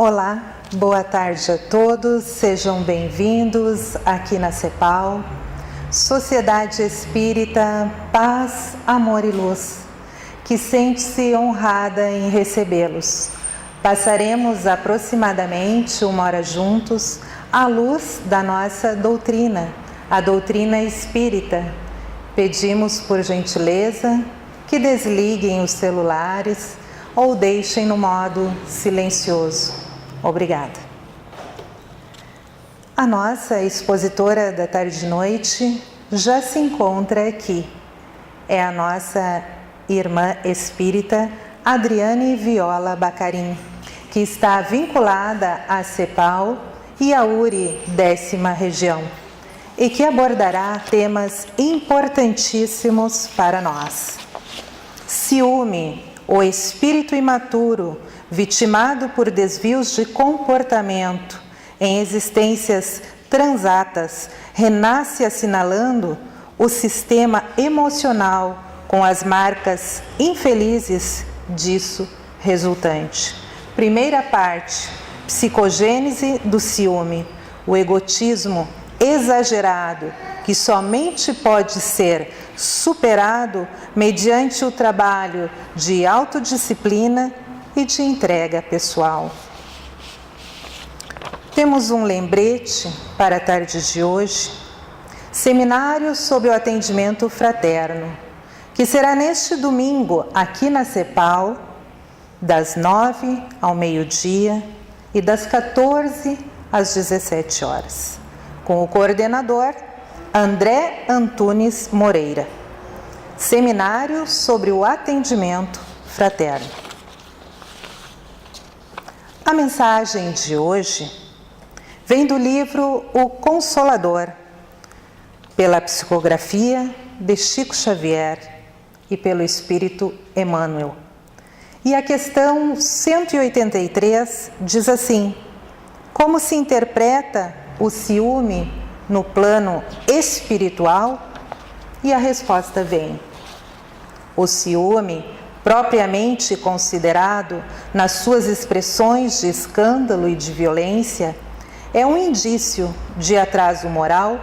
Olá, boa tarde a todos, sejam bem-vindos aqui na CEPAL, Sociedade Espírita Paz, Amor e Luz, que sente-se honrada em recebê-los. Passaremos aproximadamente 1 hora juntos à luz da nossa doutrina, a doutrina espírita. Pedimos por gentileza que desliguem os celulares ou deixem no modo silencioso. Obrigada. A nossa expositora da tarde e noite já se encontra aqui. É a nossa irmã espírita Adriane Viola Bacarim, que está vinculada à CEPAL e à URI 10ª Região, e que abordará temas importantíssimos para nós. Ciúme, o espírito imaturo, vitimado por desvios de comportamento em existências transatas, renasce assinalando o sistema emocional com as marcas infelizes disso resultante. Primeira parte, psicogênese do ciúme, o egotismo exagerado, que somente pode ser superado mediante o trabalho de autodisciplina e de entrega pessoal. Temos um lembrete para a tarde de hoje, seminário sobre o atendimento fraterno, que será neste domingo aqui na CEPAL, das 9 ao meio-dia e das 14 às 17 horas, com o coordenador André Antunes Moreira. Seminário sobre o atendimento fraterno. A mensagem de hoje vem do livro O Consolador, pela psicografia de Chico Xavier e pelo Espírito Emmanuel. E a questão 183 diz assim: como se interpreta o ciúme no plano espiritual? E a resposta vem: o ciúme, propriamente considerado nas suas expressões de escândalo e de violência, é um indício de atraso moral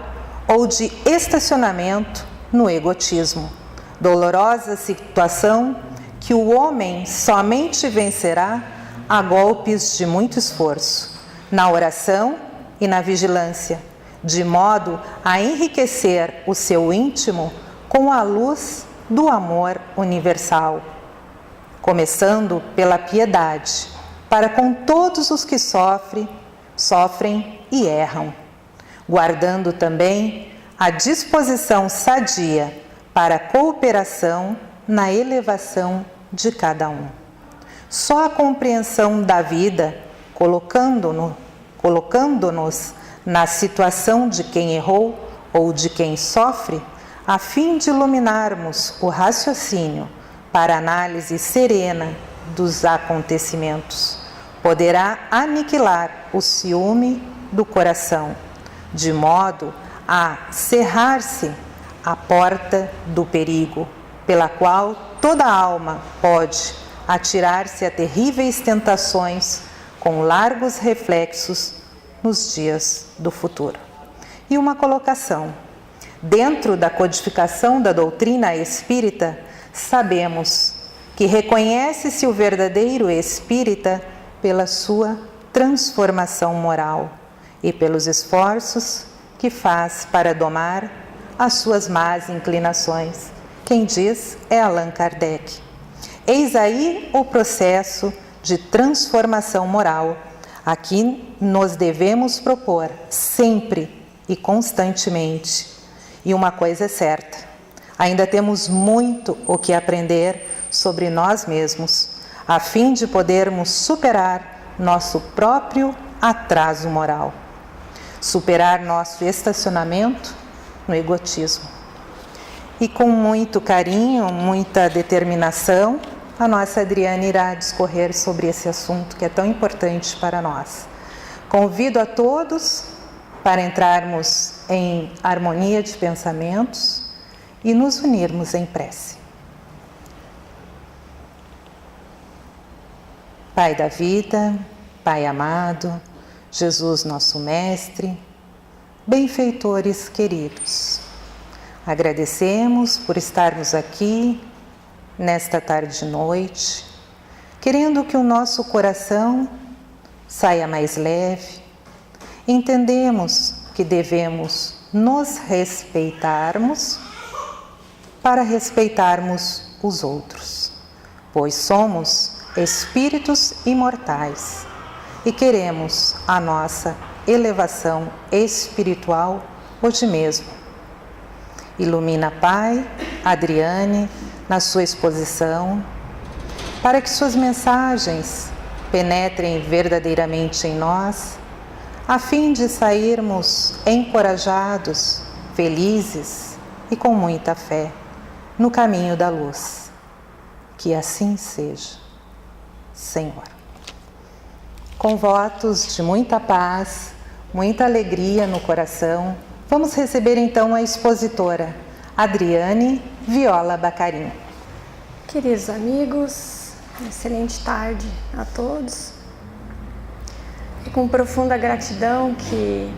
ou de estacionamento no egotismo, dolorosa situação que o homem somente vencerá a golpes de muito esforço, na oração e na vigilância, de modo a enriquecer o seu íntimo com a luz do amor universal, começando pela piedade, para com todos os que sofrem e erram, guardando também a disposição sadia para a cooperação na elevação de cada um. Só a compreensão da vida, colocando-nos na situação de quem errou ou de quem sofre, a fim de iluminarmos o raciocínio para análise serena dos acontecimentos, poderá aniquilar o ciúme do coração, de modo a cerrar-se a porta do perigo, pela qual toda alma pode atirar-se a terríveis tentações com largos reflexos nos dias do futuro. E uma colocação: dentro da codificação da doutrina espírita, sabemos que reconhece-se o verdadeiro espírita pela sua transformação moral e pelos esforços que faz para domar as suas más inclinações. Quem diz é Allan Kardec. Eis aí o processo de transformação moral a que nos devemos propor sempre e constantemente. E uma coisa é certa: ainda temos muito o que aprender sobre nós mesmos, a fim de podermos superar nosso próprio atraso moral, superar nosso estacionamento no egotismo. E com muito carinho, muita determinação, a nossa Adriane irá discorrer sobre esse assunto que é tão importante para nós. Convido a todos para entrarmos em harmonia de pensamentos e nos unirmos em prece. Pai da vida, Pai amado, Jesus nosso Mestre, benfeitores queridos, agradecemos por estarmos aqui nesta tarde e noite, querendo que o nosso coração saia mais leve. Entendemos que devemos nos respeitarmos para respeitarmos os outros, pois somos espíritos imortais e queremos a nossa elevação espiritual hoje mesmo. Ilumina, Pai, Adriane na sua exposição, para que suas mensagens penetrem verdadeiramente em nós, a fim de sairmos encorajados, felizes e com muita fé no caminho da luz. Que assim seja, Senhor. Com votos de muita paz, muita alegria no coração, vamos receber então a expositora Adriane Viola Bacarin. Queridos amigos, excelente tarde a todos. É com profunda gratidão que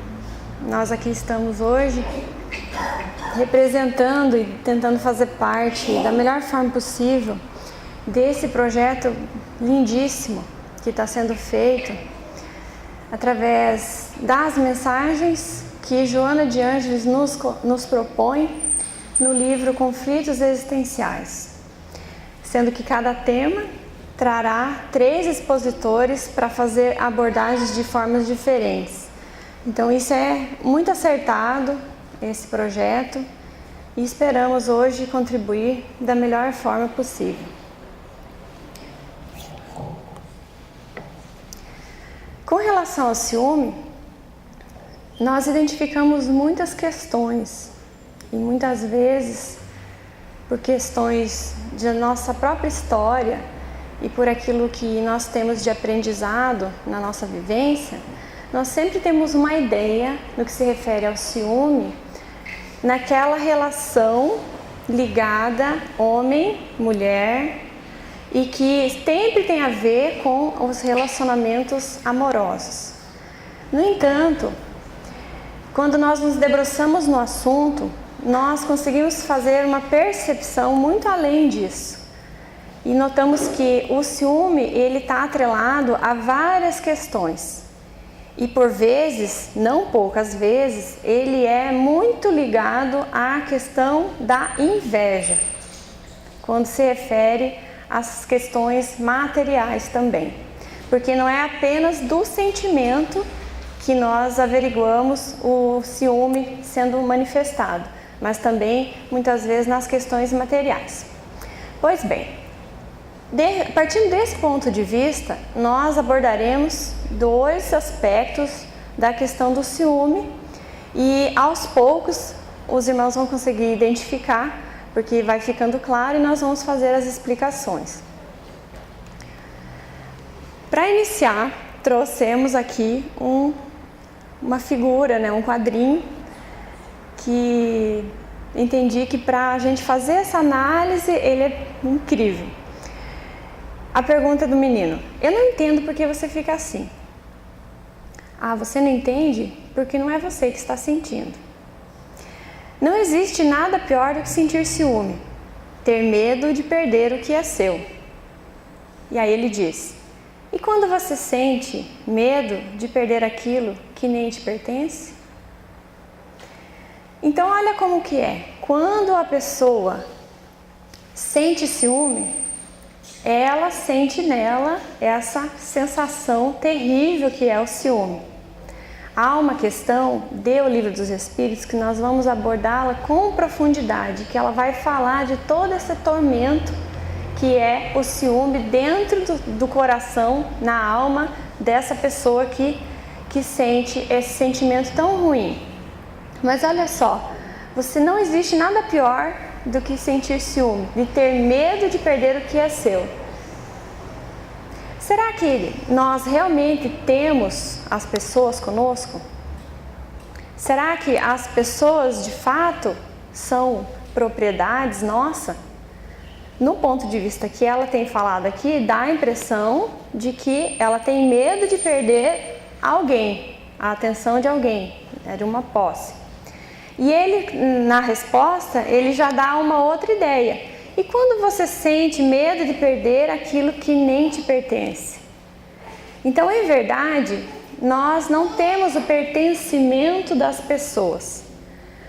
nós aqui estamos hoje representando e tentando fazer parte da melhor forma possível desse projeto lindíssimo que está sendo feito através das mensagens que Joana de Ângeles nos propõe no livro Conflitos Existenciais, sendo que cada tema trará 3 expositores para fazer abordagens de formas diferentes. Então isso é muito acertado, esse projeto, e esperamos hoje contribuir da melhor forma possível. Com relação ao ciúme, nós identificamos muitas questões e muitas vezes, por questões de nossa própria história e por aquilo que nós temos de aprendizado na nossa vivência, nós sempre temos uma ideia no que se refere ao ciúme, naquela relação ligada homem-mulher e que sempre tem a ver com os relacionamentos amorosos. No entanto, quando nós nos debruçamos no assunto, nós conseguimos fazer uma percepção muito além disso. E notamos que o ciúme, ele está atrelado a várias questões. E por vezes, não poucas vezes, ele é muito ligado à questão da inveja, quando se refere às questões materiais também. Porque não é apenas do sentimento que nós averiguamos o ciúme sendo manifestado, mas também muitas vezes nas questões materiais. Pois bem, partindo desse ponto de vista, nós abordaremos 2 aspectos da questão do ciúme e aos poucos os irmãos vão conseguir identificar, porque vai ficando claro e nós vamos fazer as explicações. Para iniciar, trouxemos aqui uma figura, um quadrinho, que entendi que para a gente fazer essa análise ele é incrível. A pergunta do menino: eu não entendo por que você fica assim. Ah, você não entende porque não é você que está sentindo. Não existe nada pior do que sentir ciúme, ter medo de perder o que é seu. E aí ele diz: e quando você sente medo de perder aquilo que nem te pertence? Então olha como que é. Quando a pessoa sente ciúme, ela sente nela essa sensação terrível que é o ciúme. Há uma questão do Livro dos Espíritos que nós vamos abordá-la com profundidade, que ela vai falar de todo esse tormento que é o ciúme dentro do coração, na alma dessa pessoa que sente esse sentimento tão ruim. Mas olha só, não existe nada pior do que sentir ciúme, de ter medo de perder o que é seu. Será que nós realmente temos as pessoas conosco? Será que as pessoas de fato são propriedades nossas? no ponto de vista que ela tem falado aqui, dá a impressão de que ela tem medo de perder alguém, a atenção de alguém, de uma posse. E ele, na resposta, ele já dá uma outra ideia. E quando você sente medo de perder aquilo que nem te pertence? Então, em verdade, nós não temos o pertencimento das pessoas.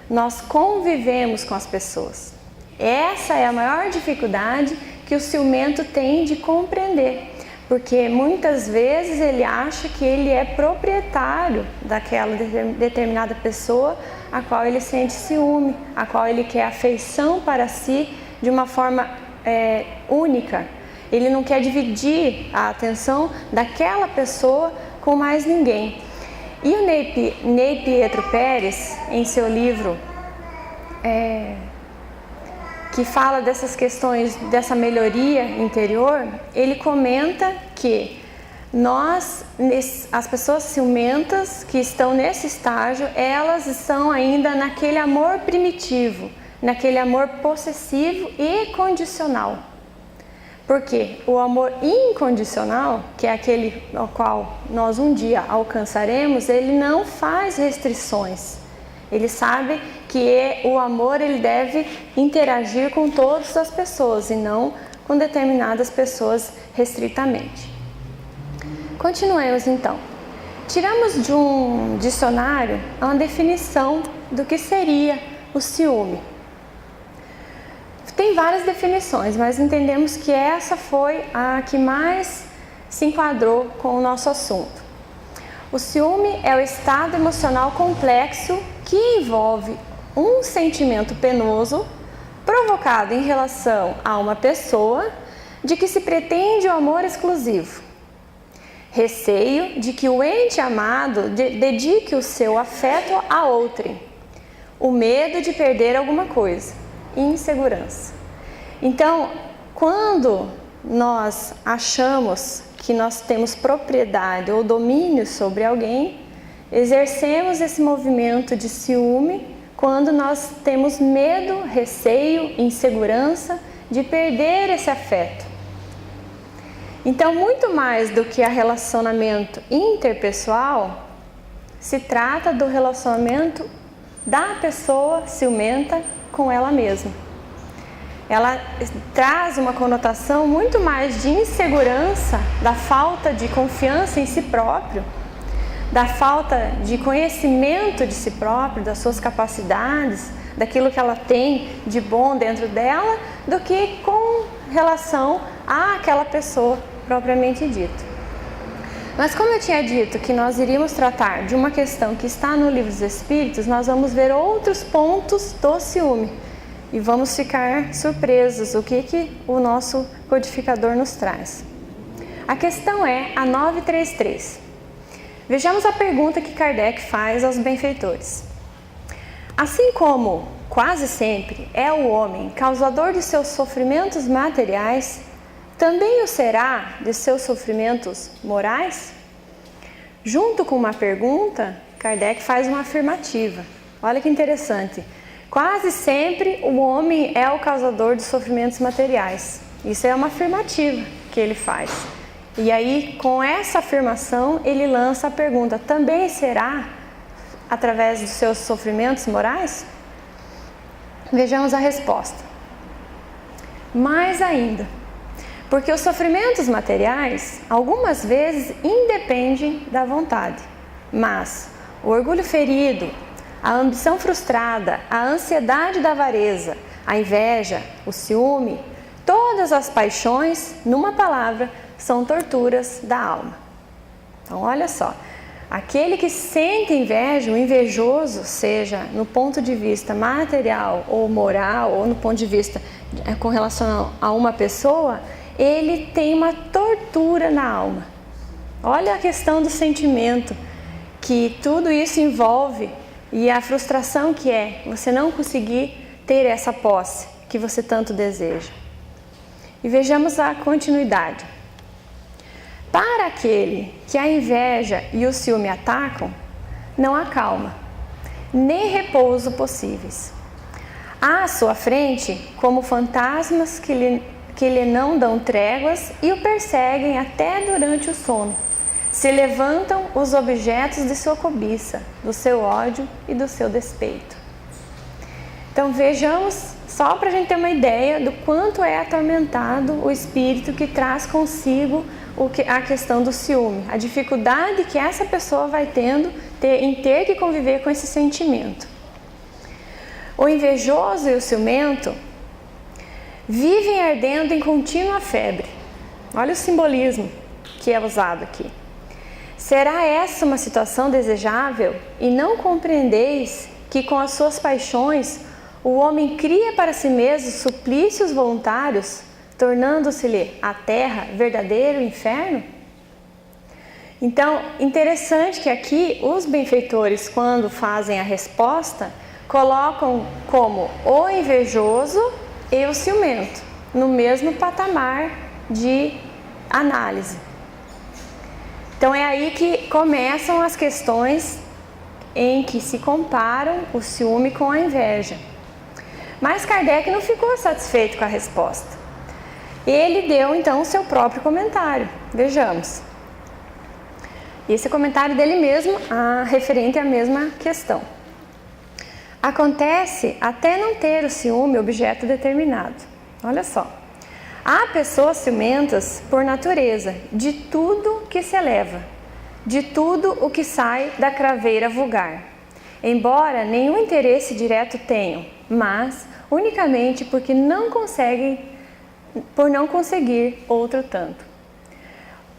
Nós convivemos com as pessoas. Essa é a maior dificuldade que o ciumento tem de compreender, porque muitas vezes ele acha que ele é proprietário daquela determinada pessoa a qual ele sente ciúme, a qual ele quer afeição para si de uma forma única. Ele não quer dividir a atenção daquela pessoa com mais ninguém. E o Ney Pietro Pérez, em seu livro que fala dessas questões, dessa melhoria interior, ele comenta que as pessoas ciumentas que estão nesse estágio, elas estão ainda naquele amor primitivo, naquele amor possessivo e condicional. Porque o amor incondicional, que é aquele ao qual nós um dia alcançaremos, ele não faz restrições. Ele sabe que o amor ele deve interagir com todas as pessoas e não com determinadas pessoas restritamente. Continuemos então. Tiramos de um dicionário uma definição do que seria o ciúme. Tem várias definições, mas entendemos que essa foi a que mais se enquadrou com o nosso assunto. O ciúme é o estado emocional complexo que envolve um sentimento penoso provocado em relação a uma pessoa de que se pretende o amor exclusivo. Receio de que o ente amado dedique o seu afeto a outrem. O medo de perder alguma coisa. Insegurança. Então, quando nós achamos que nós temos propriedade ou domínio sobre alguém, exercemos esse movimento de ciúme quando nós temos medo, receio, insegurança de perder esse afeto. Então, muito mais do que a relacionamento interpessoal, se trata do relacionamento da pessoa ciumenta com ela mesma. Ela traz uma conotação muito mais de insegurança, da falta de confiança em si próprio, da falta de conhecimento de si próprio, das suas capacidades, daquilo que ela tem de bom dentro dela, do que com relação àquela pessoa propriamente dita. Mas como eu tinha dito que nós iríamos tratar de uma questão que está no Livro dos Espíritos, nós vamos ver outros pontos do ciúme e vamos ficar surpresos o que o nosso codificador nos traz. A questão é a 933. Vejamos a pergunta que Kardec faz aos benfeitores. Assim como, quase sempre, é o homem causador de seus sofrimentos materiais, também o será de seus sofrimentos morais? Junto com uma pergunta, Kardec faz uma afirmativa. Olha que interessante. Quase sempre o homem é o causador de sofrimentos materiais. Isso é uma afirmativa que ele faz. E aí, com essa afirmação, ele lança a pergunta: também será através dos seus sofrimentos morais? Vejamos a resposta. Mais ainda, porque os sofrimentos materiais, algumas vezes, independem da vontade, mas o orgulho ferido, a ambição frustrada, a ansiedade da avareza, a inveja, o ciúme, todas as paixões, numa palavra, são torturas da alma. Então, olha só, aquele que sente inveja, o invejoso, seja no ponto de vista material ou moral, ou no ponto de vista com relação a uma pessoa, ele tem uma tortura na alma. Olha a questão do sentimento, que tudo isso envolve, e a frustração que é você não conseguir ter essa posse que você tanto deseja. E vejamos a continuidade. Para aquele que a inveja e o ciúme atacam, não há calma, nem repouso possíveis. À sua frente, como fantasmas que lhe que lhe não dão tréguas e o perseguem até durante o sono. Se levantam os objetos de sua cobiça, do seu ódio e do seu despeito. Então vejamos, só para a gente ter uma ideia do quanto é atormentado o espírito que traz consigo a questão do ciúme, a dificuldade que essa pessoa vai tendo em ter que conviver com esse sentimento. O invejoso e o ciumento vivem ardendo em contínua febre. Olha o simbolismo que é usado aqui. Será essa uma situação desejável e não compreendeis que com as suas paixões o homem cria para si mesmo suplícios voluntários, tornando-se-lhe a terra verdadeiro inferno? Então, interessante que aqui os benfeitores, quando fazem a resposta, colocam como o invejoso e o ciumento no mesmo patamar de análise. Então é aí que começam as questões em que se comparam o ciúme com a inveja. Mas Kardec não ficou satisfeito com a resposta. Ele deu então o seu próprio comentário. Vejamos. Esse é o comentário dele mesmo, referente à mesma questão. Acontece até não ter o ciúme objeto determinado. Olha só. Há pessoas ciumentas por natureza, de tudo que se eleva, de tudo o que sai da craveira vulgar. Embora nenhum interesse direto tenham, mas unicamente porque por não conseguir outro tanto.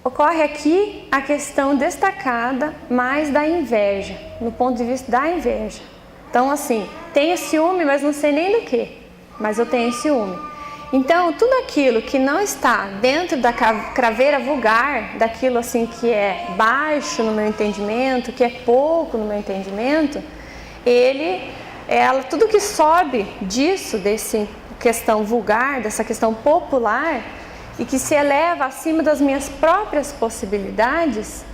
Ocorre aqui a questão destacada mais da inveja, no ponto de vista da inveja. Então assim, tenho ciúme, mas não sei nem do que, mas eu tenho ciúme. Então, tudo aquilo que não está dentro da craveira vulgar, daquilo assim que é baixo no meu entendimento, que é pouco no meu entendimento, tudo que sobe disso, dessa questão vulgar, dessa questão popular, e que se eleva acima das minhas próprias possibilidades,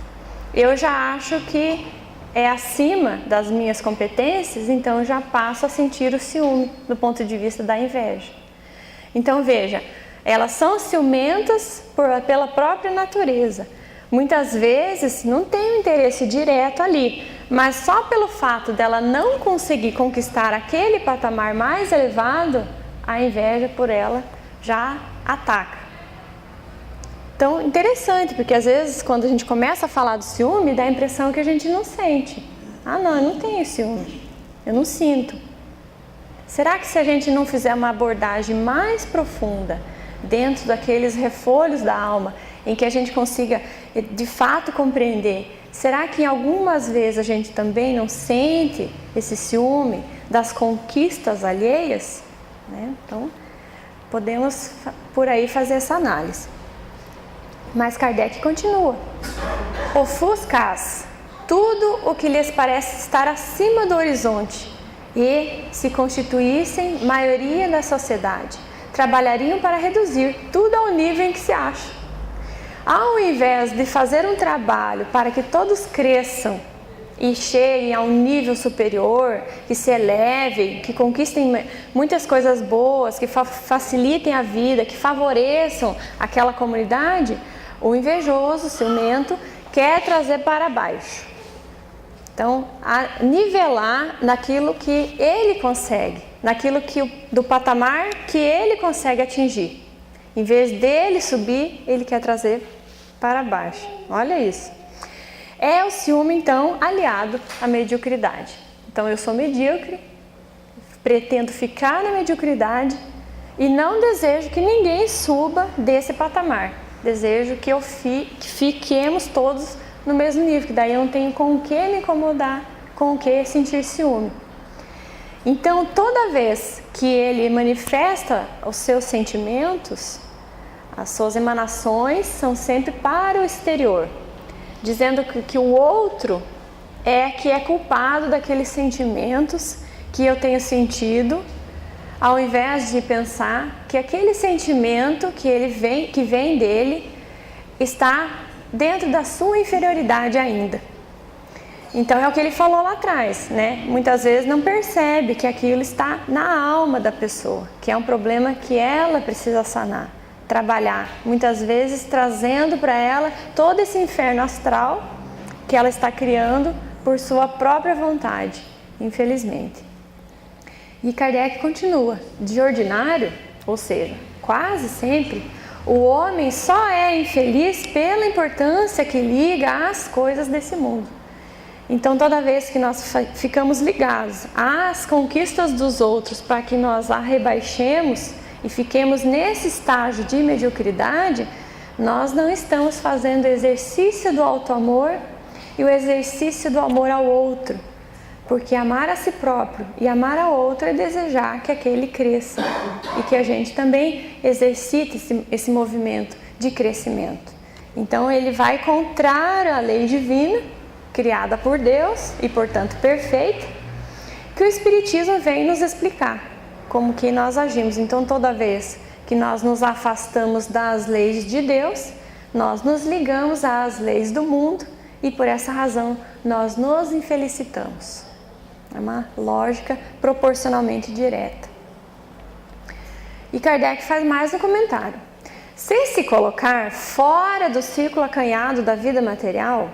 eu já acho que é acima das minhas competências, então eu já passo a sentir o ciúme do ponto de vista da inveja. Então veja, elas são ciumentas pela própria natureza. Muitas vezes não tem um interesse direto ali, mas só pelo fato dela não conseguir conquistar aquele patamar mais elevado, a inveja por ela já ataca. Então, interessante, porque às vezes quando a gente começa a falar do ciúme, dá a impressão que a gente não sente. Ah não, eu não tenho ciúme, eu não sinto. Será que se a gente não fizer uma abordagem mais profunda, dentro daqueles refolhos da alma, em que a gente consiga de fato compreender, será que em algumas vezes a gente também não sente esse ciúme das conquistas alheias? Então, podemos por aí fazer essa análise. Mas Kardec continua. Ofuscas tudo o que lhes parece estar acima do horizonte e, se constituíssem maioria da sociedade, trabalhariam para reduzir tudo ao nível em que se acha. Ao invés de fazer um trabalho para que todos cresçam e cheguem a um nível superior, que se elevem, que conquistem muitas coisas boas, que facilitem a vida, que favoreçam aquela comunidade, o invejoso, o ciumento, quer trazer para baixo. Então, a nivelar naquilo que ele consegue, do patamar que ele consegue atingir. Em vez dele subir, ele quer trazer para baixo. Olha isso. É o ciúme, então, aliado à mediocridade. Então, eu sou medíocre, pretendo ficar na mediocridade e não desejo que ninguém suba desse patamar. Desejo que fiquemos todos no mesmo nível, que daí eu não tenho com o que me incomodar, com o que sentir ciúme. Então, toda vez que ele manifesta os seus sentimentos, as suas emanações são sempre para o exterior, dizendo que o outro que é culpado daqueles sentimentos que eu tenho sentido, ao invés de pensar que aquele sentimento que vem dele está dentro da sua inferioridade ainda. Então é o que ele falou lá atrás, né? Muitas vezes não percebe que aquilo está na alma da pessoa, que é um problema que ela precisa sanar, trabalhar, muitas vezes trazendo para ela todo esse inferno astral que ela está criando por sua própria vontade, infelizmente. E Kardec continua: de ordinário, ou seja, quase sempre, o homem só é infeliz pela importância que liga às coisas desse mundo. Então, toda vez que nós ficamos ligados às conquistas dos outros para que nós a rebaixemos e fiquemos nesse estágio de mediocridade, nós não estamos fazendo o exercício do auto-amor e o exercício do amor ao outro. Porque amar a si próprio e amar ao outro é desejar que aquele cresça e que a gente também exercite esse movimento de crescimento. Então, ele vai contrário à lei divina, criada por Deus e, portanto, perfeita, que o Espiritismo vem nos explicar como que nós agimos. Então, toda vez que nós nos afastamos das leis de Deus, nós nos ligamos às leis do mundo e, por essa razão, nós nos infelicitamos. É uma lógica proporcionalmente direta. E Kardec faz mais um comentário. Se se colocar fora do círculo acanhado da vida material,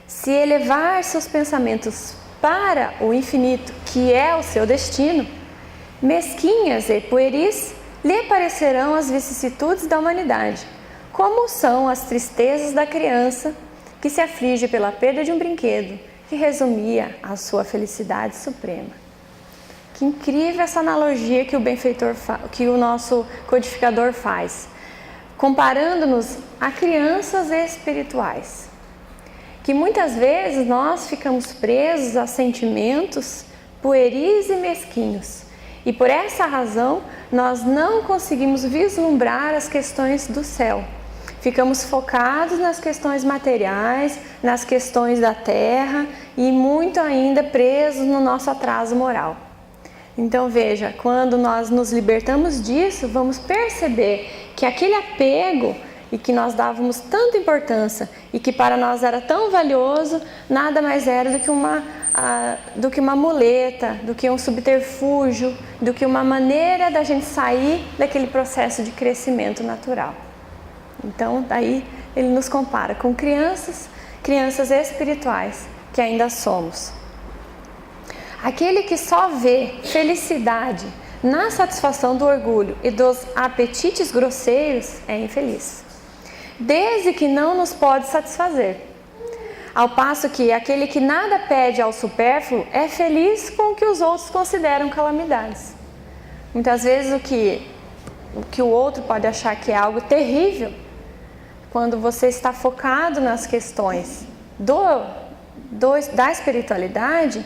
se elevar seus pensamentos para o infinito, que é o seu destino, mesquinhas e pueris lhe parecerão as vicissitudes da humanidade, como são as tristezas da criança que se aflige pela perda de um brinquedo que resumia a sua felicidade suprema. Que incrível essa analogia que o benfeitor que o nosso codificador faz, comparando-nos a crianças espirituais. Que muitas vezes nós ficamos presos a sentimentos pueris e mesquinhos. E por essa razão nós não conseguimos vislumbrar as questões do céu. Ficamos focados nas questões materiais, nas questões da terra e muito ainda presos no nosso atraso moral. Então veja, quando nós nos libertamos disso, vamos perceber que aquele apego e que nós dávamos tanta importância e que para nós era tão valioso, nada mais era do que uma muleta, do que um subterfúgio, do que uma maneira da gente sair daquele processo de crescimento natural. Então, daí ele nos compara com crianças espirituais que ainda somos. Aquele que só vê felicidade na satisfação do orgulho e dos apetites grosseiros é infeliz, desde que não nos pode satisfazer. Ao passo que aquele que nada pede ao supérfluo é feliz com o que os outros consideram calamidades. Muitas vezes o que o outro pode achar que é algo terrível, quando você está focado nas questões da espiritualidade,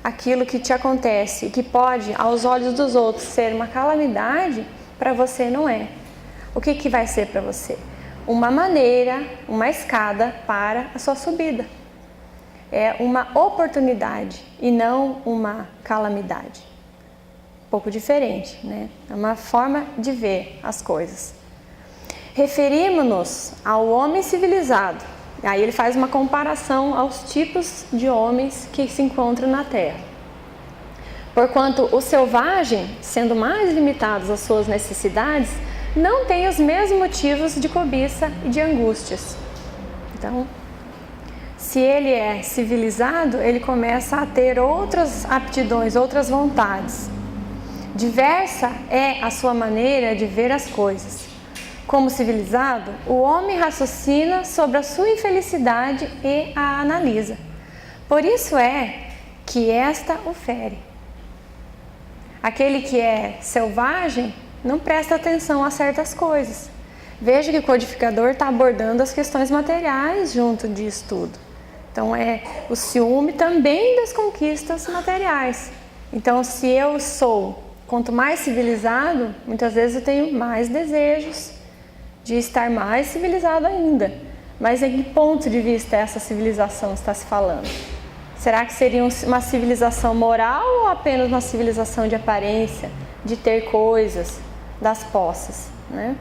aquilo que te acontece e que pode, aos olhos dos outros, ser uma calamidade, para você não é. O que vai ser para você? Uma maneira, uma escada para a sua subida. É uma oportunidade e não uma calamidade. Um pouco diferente, né? É uma forma de ver as coisas. Referimos-nos ao homem civilizado. Aí ele faz uma comparação aos tipos de homens que se encontram na Terra. Porquanto o selvagem, sendo mais limitado às suas necessidades, não tem os mesmos motivos de cobiça e de angústias. Então, se ele é civilizado, ele começa a ter outras aptidões, outras vontades. Diversa é a sua maneira de ver as coisas. Como civilizado, o homem raciocina sobre a sua infelicidade e a analisa. Por isso é que esta o fere. Aquele que é selvagem não presta atenção a certas coisas. Veja que o codificador está abordando as questões materiais junto disso tudo. Então é o ciúme também das conquistas materiais. Então se eu sou, quanto mais civilizado, muitas vezes eu tenho mais desejos de estar mais civilizado ainda. Mas em que ponto de vista essa civilização está se falando? Será que seria uma civilização moral ou apenas uma civilização de aparência, de ter coisas, das posses, né?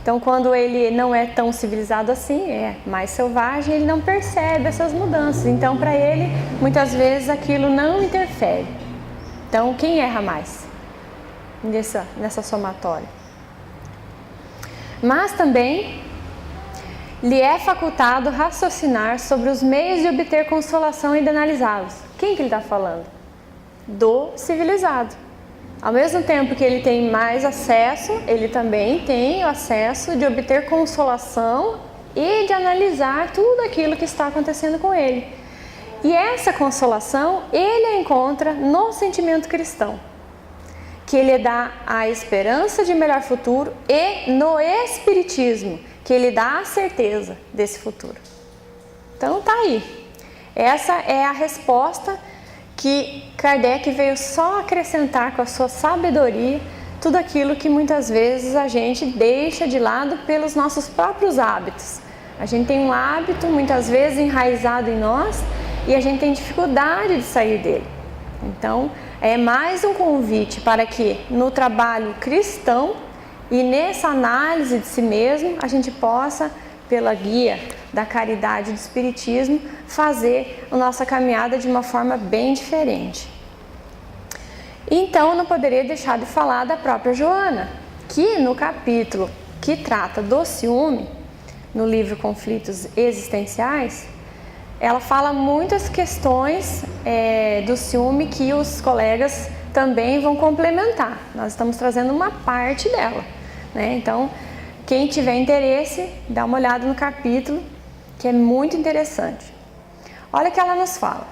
Então, quando ele não é tão civilizado assim, é mais selvagem, ele não percebe essas mudanças. Então, para ele, muitas vezes aquilo não interfere. Então, quem erra mais nessa somatória? Mas também lhe é facultado raciocinar sobre os meios de obter consolação inanalisáveis. Quem que ele está falando? Do civilizado. Ao mesmo tempo que ele tem mais acesso, ele também tem o acesso de obter consolação e de analisar tudo aquilo que está acontecendo com ele. E essa consolação ele a encontra no sentimento cristão, que ele dá a esperança de melhor futuro, e no espiritismo, que ele dá a certeza desse futuro. Então tá aí. Essa é a resposta que Kardec veio só acrescentar com a sua sabedoria tudo aquilo que muitas vezes a gente deixa de lado pelos nossos próprios hábitos. A gente tem um hábito muitas vezes enraizado em nós e a gente tem dificuldade de sair dele. Então, é mais um convite para que no trabalho cristão e nessa análise de si mesmo, a gente possa, pela guia da caridade e do espiritismo, fazer a nossa caminhada de uma forma bem diferente. Então, não poderia deixar de falar da própria Joana, que no capítulo que trata do ciúme, no livro Conflitos Existenciais, ela fala muitas questões do ciúme que os colegas também vão complementar. Nós estamos trazendo uma parte dela, né? Então, quem tiver interesse, dá uma olhada no capítulo, que é muito interessante. Olha o que ela nos fala.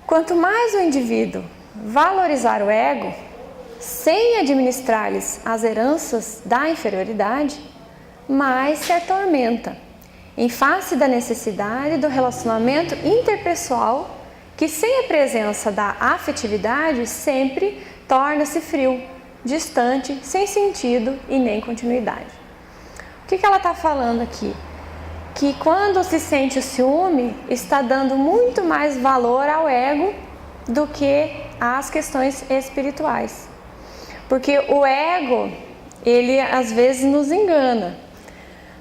Quanto mais o indivíduo valorizar o ego, sem administrar-lhes as heranças da inferioridade, mais se atormenta, em face da necessidade do relacionamento interpessoal, que sem a presença da afetividade sempre torna-se frio, distante, sem sentido e nem continuidade. O que ela está falando aqui? Que quando se sente o ciúme, está dando muito mais valor ao ego do que às questões espirituais. Porque o ego, ele às vezes nos engana.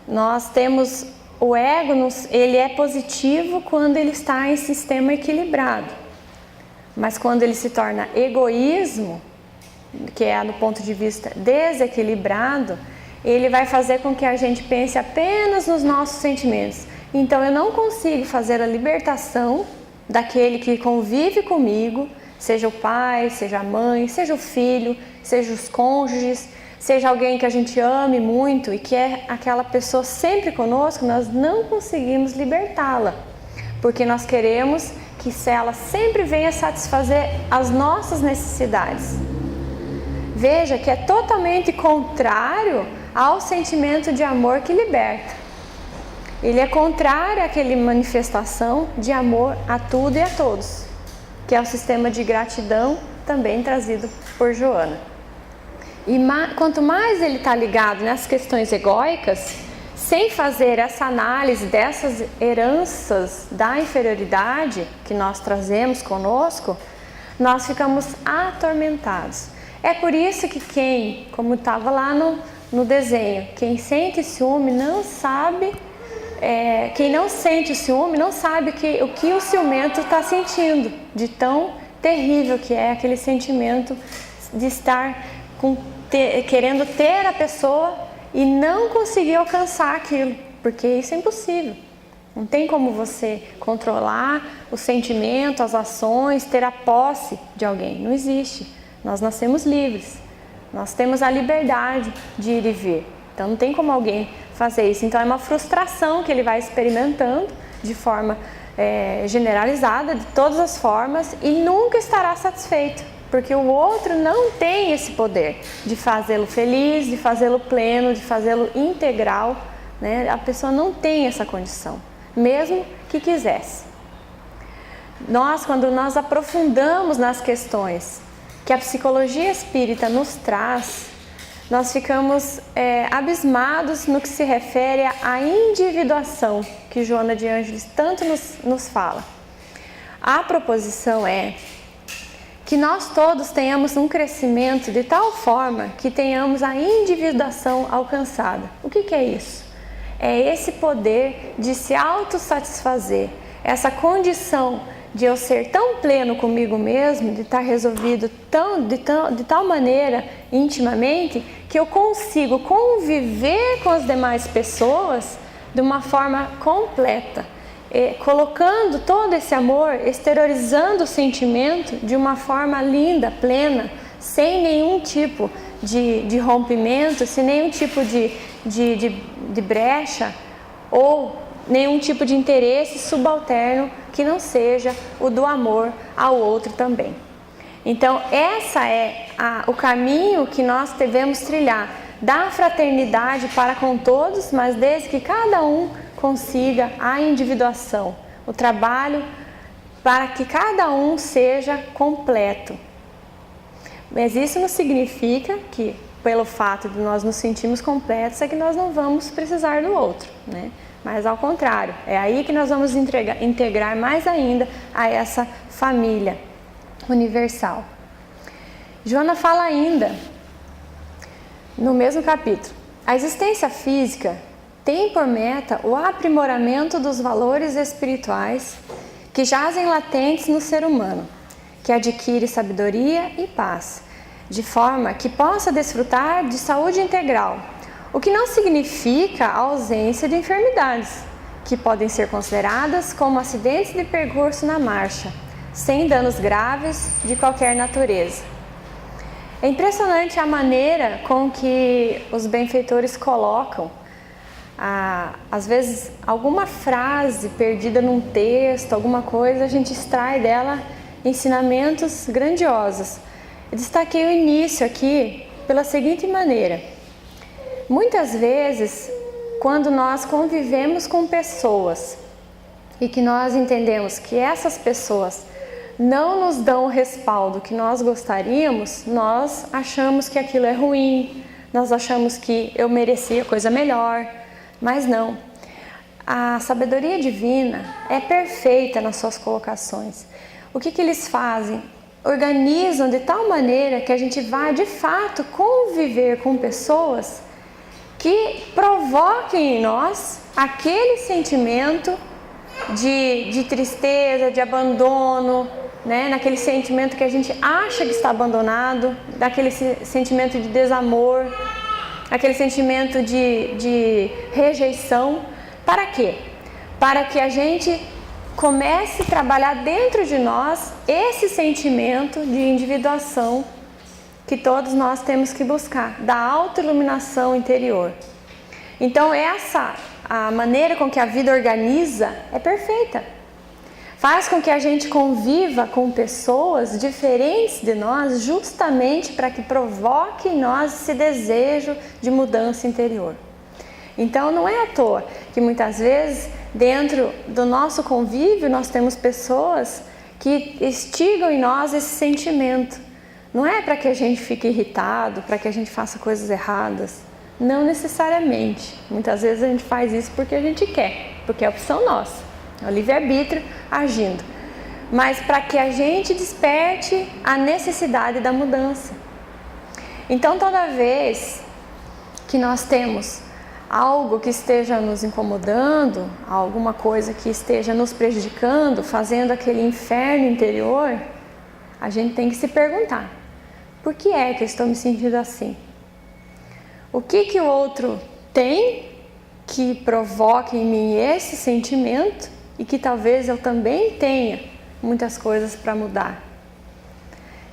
Nós temos o ego, ele é positivo quando ele está em sistema equilibrado. Mas quando ele se torna egoísmo, que é do ponto de vista desequilibrado, ele vai fazer com que a gente pense apenas nos nossos sentimentos. Então eu não consigo fazer a libertação daquele que convive comigo, seja o pai, seja a mãe, seja o filho, seja os cônjuges, seja alguém que a gente ame muito e que é aquela pessoa sempre conosco, nós não conseguimos libertá-la, porque nós queremos que ela sempre venha satisfazer as nossas necessidades. Veja que é totalmente contrário ao sentimento de amor que liberta. Ele é contrário àquela manifestação de amor a tudo e a todos, que é o sistema de gratidão também trazido por Joana. E quanto mais ele está ligado nas questões egóicas, sem fazer essa análise dessas heranças da inferioridade que nós trazemos conosco, nós ficamos atormentados. É por isso que quem, como estava lá no desenho, quem sente ciúme não sabe, quem não sente o ciúme não sabe o que o ciumento está sentindo, de tão terrível que é aquele sentimento de estar querendo ter a pessoa e não conseguir alcançar aquilo, porque isso é impossível. Não tem como você controlar o sentimento, as ações, ter a posse de alguém. Não existe. Nós nascemos livres. Nós temos a liberdade de ir e vir. Então não tem como alguém fazer isso. Então é uma frustração que ele vai experimentando de forma generalizada, de todas as formas, e nunca estará satisfeito. Porque o outro não tem esse poder de fazê-lo feliz, de fazê-lo pleno, de fazê-lo integral, né? A pessoa não tem essa condição, mesmo que quisesse. Quando nós aprofundamos nas questões que a psicologia espírita nos traz, nós ficamos abismados no que se refere à individuação que Joana de Ângeles tanto nos fala. A proposição é que nós todos tenhamos um crescimento de tal forma que tenhamos a individuação alcançada. O que é isso? É esse poder de se autossatisfazer, essa condição de eu ser tão pleno comigo mesmo, de estar resolvido de tal maneira intimamente, que eu consigo conviver com as demais pessoas de uma forma completa, colocando todo esse amor, exteriorizando o sentimento de uma forma linda, plena, sem nenhum tipo de rompimento, sem nenhum tipo de brecha ou nenhum tipo de interesse subalterno que não seja o do amor ao outro também. Então, essa é o caminho que nós devemos trilhar, da fraternidade para com todos, mas desde que cada um consiga a individuação, o trabalho para que cada um seja completo. Mas isso não significa que, pelo fato de nós nos sentirmos completos, é que nós não vamos precisar do outro, né? Mas ao contrário, é aí que nós vamos integrar mais ainda a essa família universal. Joana fala ainda, no mesmo capítulo, a existência física tem por meta o aprimoramento dos valores espirituais que jazem latentes no ser humano, que adquire sabedoria e paz, de forma que possa desfrutar de saúde integral, o que não significa a ausência de enfermidades, que podem ser consideradas como acidentes de percurso na marcha, sem danos graves de qualquer natureza. É impressionante a maneira com que os benfeitores colocam, às vezes, alguma frase perdida num texto, alguma coisa, a gente extrai dela ensinamentos grandiosos. Eu destaquei o início aqui pela seguinte maneira. Muitas vezes, quando nós convivemos com pessoas e que nós entendemos que essas pessoas não nos dão o respaldo que nós gostaríamos, nós achamos que aquilo é ruim, nós achamos que eu merecia coisa melhor, mas não. A sabedoria divina é perfeita nas suas colocações. O que eles fazem? Organizam de tal maneira que a gente vai de fato conviver com pessoas que provoquem em nós aquele sentimento de tristeza, de abandono, né? Naquele sentimento que a gente acha que está abandonado, daquele sentimento de desamor, aquele sentimento de rejeição. Para quê? Para que a gente comece a trabalhar dentro de nós esse sentimento de individuação que todos nós temos que buscar, da autoiluminação interior. Então a maneira com que a vida organiza é perfeita. Faz com que a gente conviva com pessoas diferentes de nós justamente para que provoque em nós esse desejo de mudança interior. Então não é à toa que muitas vezes dentro do nosso convívio nós temos pessoas que instigam em nós esse sentimento. Não é para que a gente fique irritado, para que a gente faça coisas erradas. Não necessariamente. Muitas vezes a gente faz isso porque a gente quer, porque é opção nossa. É o livre-arbítrio agindo. Mas para que a gente desperte a necessidade da mudança. Então toda vez que nós temos algo que esteja nos incomodando, alguma coisa que esteja nos prejudicando, fazendo aquele inferno interior, a gente tem que se perguntar: por que é que eu estou me sentindo assim? O que o outro tem que provoque em mim esse sentimento e que talvez eu também tenha muitas coisas para mudar?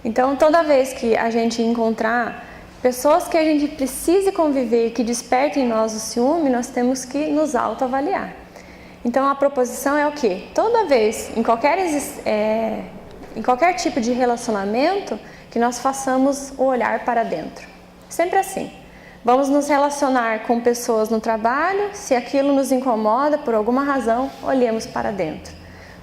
Então, toda vez que a gente encontrar pessoas que a gente precise conviver e que despertem em nós o ciúme, nós temos que nos autoavaliar. Então, a proposição é o quê? Toda vez, em qualquer tipo de relacionamento, que nós façamos o olhar para dentro. Sempre assim. Vamos nos relacionar com pessoas no trabalho, se aquilo nos incomoda por alguma razão, olhemos para dentro.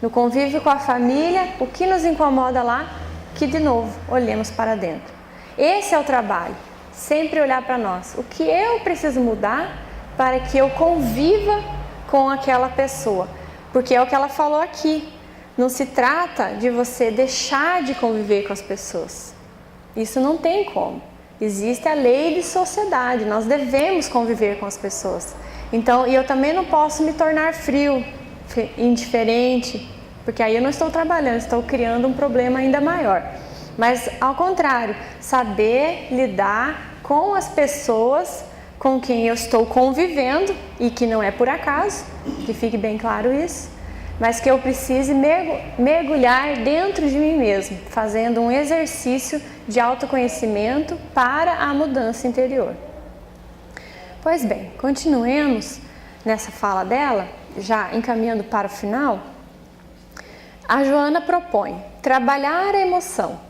No convívio com a família, o que nos incomoda lá, que de novo, olhemos para dentro. Esse é o trabalho, sempre olhar para nós. O que eu preciso mudar para que eu conviva com aquela pessoa? Porque é o que ela falou aqui, não se trata de você deixar de conviver com as pessoas. Isso não tem como. Existe a lei de sociedade, nós devemos conviver com as pessoas. Então, eu também não posso me tornar frio, indiferente, porque aí eu não estou trabalhando, estou criando um problema ainda maior. Mas ao contrário, saber lidar com as pessoas com quem eu estou convivendo, e que não é por acaso, que fique bem claro isso, mas que eu precise mergulhar dentro de mim mesmo, fazendo um exercício de autoconhecimento para a mudança interior. Pois bem, continuemos nessa fala dela, já encaminhando para o final. A Joana propõe trabalhar a emoção,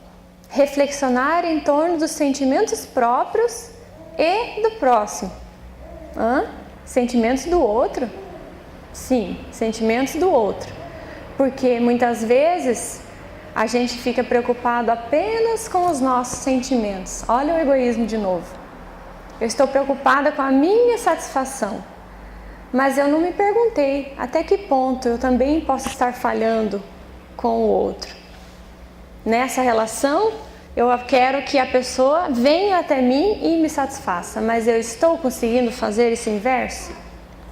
reflexionar em torno dos sentimentos próprios e do próximo. Sentimentos do outro? Sim, sentimentos do outro. Porque muitas vezes a gente fica preocupado apenas com os nossos sentimentos. Olha o egoísmo de novo. Eu estou preocupada com a minha satisfação, mas eu não me perguntei até que ponto eu também posso estar falhando com o outro. Nessa relação, eu quero que a pessoa venha até mim e me satisfaça, mas eu estou conseguindo fazer esse inverso?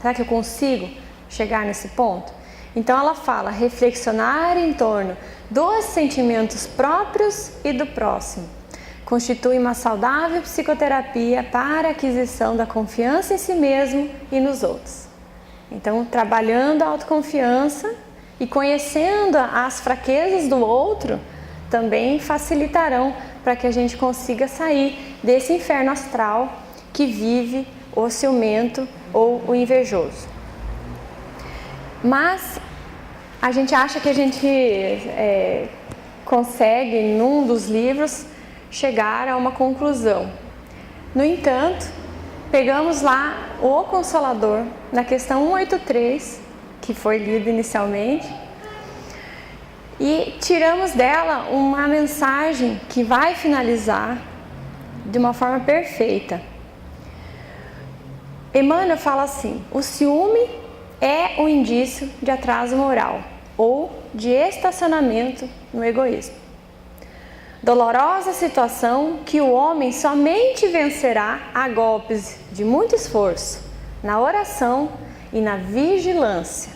Será que eu consigo chegar nesse ponto? Então ela fala reflexionar em torno dos sentimentos próprios e do próximo. Constitui uma saudável psicoterapia para a aquisição da confiança em si mesmo e nos outros. Então, trabalhando a autoconfiança e conhecendo as fraquezas do outro, também facilitarão para que a gente consiga sair desse inferno astral que vive o ciumento ou o invejoso. Mas a gente acha que a gente consegue, num dos livros, chegar a uma conclusão. No entanto, pegamos lá o Consolador, na questão 183, que foi lida inicialmente, e tiramos dela uma mensagem que vai finalizar de uma forma perfeita. Emmanuel fala assim: o ciúme é um indício de atraso moral ou de estacionamento no egoísmo. Dolorosa situação que o homem somente vencerá a golpes de muito esforço, na oração e na vigilância,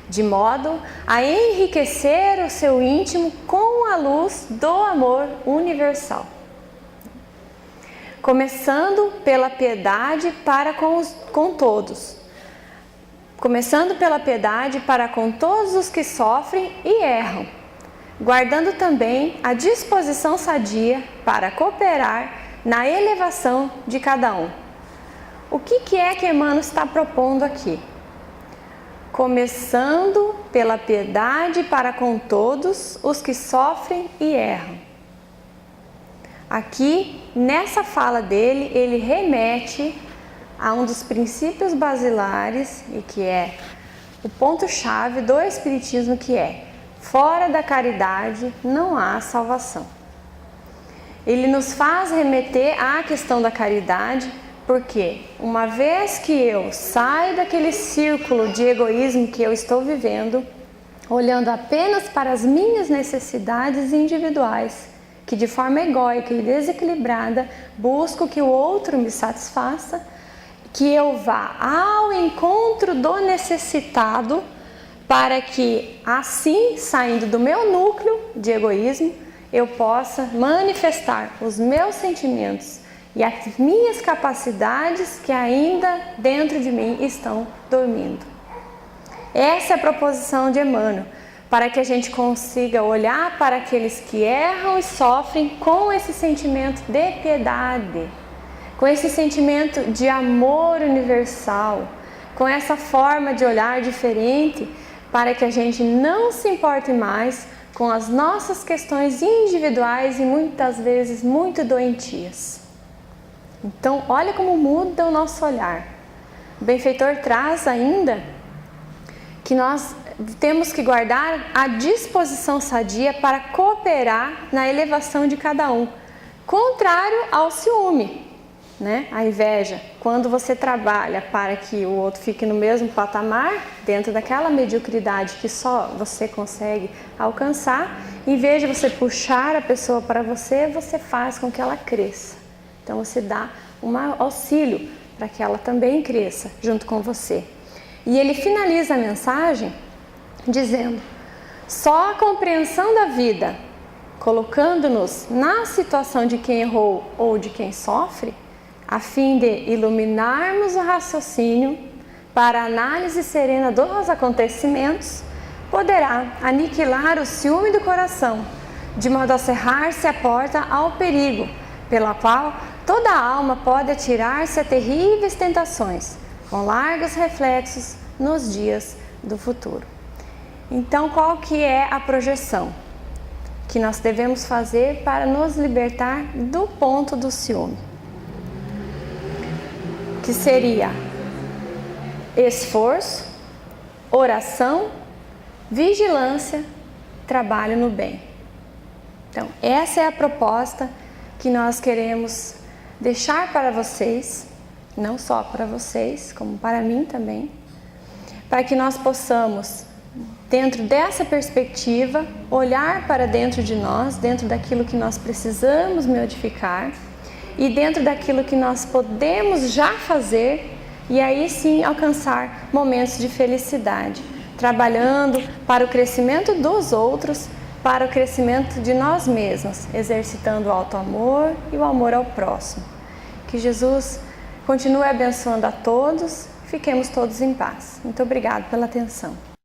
de modo a enriquecer o seu íntimo com a luz do amor universal. Começando pela piedade para com todos. Começando pela piedade para com todos os que sofrem e erram, guardando também a disposição sadia para cooperar na elevação de cada um. O que é que Emmanuel está propondo aqui? Começando pela piedade para com todos os que sofrem e erram. Aqui, nessa fala dele, ele remete a um dos princípios basilares e que é o ponto-chave do Espiritismo, que é: fora da caridade não há salvação. Ele nos faz remeter à questão da caridade, porque uma vez que eu saio daquele círculo de egoísmo que eu estou vivendo, olhando apenas para as minhas necessidades individuais, que de forma egóica e desequilibrada busco que o outro me satisfaça, que eu vá ao encontro do necessitado, para que assim, saindo do meu núcleo de egoísmo, eu possa manifestar os meus sentimentos e as minhas capacidades que ainda dentro de mim estão dormindo. Essa é a proposição de Emmanuel, para que a gente consiga olhar para aqueles que erram e sofrem com esse sentimento de piedade, com esse sentimento de amor universal, com essa forma de olhar diferente, para que a gente não se importe mais com as nossas questões individuais e muitas vezes muito doentias. Então, olha como muda o nosso olhar. O benfeitor traz ainda que nós temos que guardar a disposição sadia para cooperar na elevação de cada um, contrário ao ciúme, né? A inveja. Quando você trabalha para que o outro fique no mesmo patamar, dentro daquela mediocridade que só você consegue alcançar, em vez de você puxar a pessoa para você, você faz com que ela cresça. Então você dá um auxílio para que ela também cresça junto com você. E ele finaliza a mensagem dizendo: Só a compreensão da vida, colocando-nos na situação de quem errou ou de quem sofre, a fim de iluminarmos o raciocínio para a análise serena dos acontecimentos, poderá aniquilar o ciúme do coração, de modo a cerrar-se a porta ao perigo, pela qual toda a alma pode atirar-se a terríveis tentações, com largos reflexos nos dias do futuro. Então, qual que é a projeção que nós devemos fazer para nos libertar do ponto do ciúme? Que seria esforço, oração, vigilância, trabalho no bem. Então, essa é a proposta que nós queremos deixar para vocês, não só para vocês, como para mim também, para que nós possamos, dentro dessa perspectiva, olhar para dentro de nós, dentro daquilo que nós precisamos modificar e dentro daquilo que nós podemos já fazer e aí sim alcançar momentos de felicidade, trabalhando para o crescimento dos outros, para o crescimento de nós mesmos, exercitando o auto-amor e o amor ao próximo. Que Jesus continue abençoando a todos, fiquemos todos em paz. Muito obrigada pela atenção.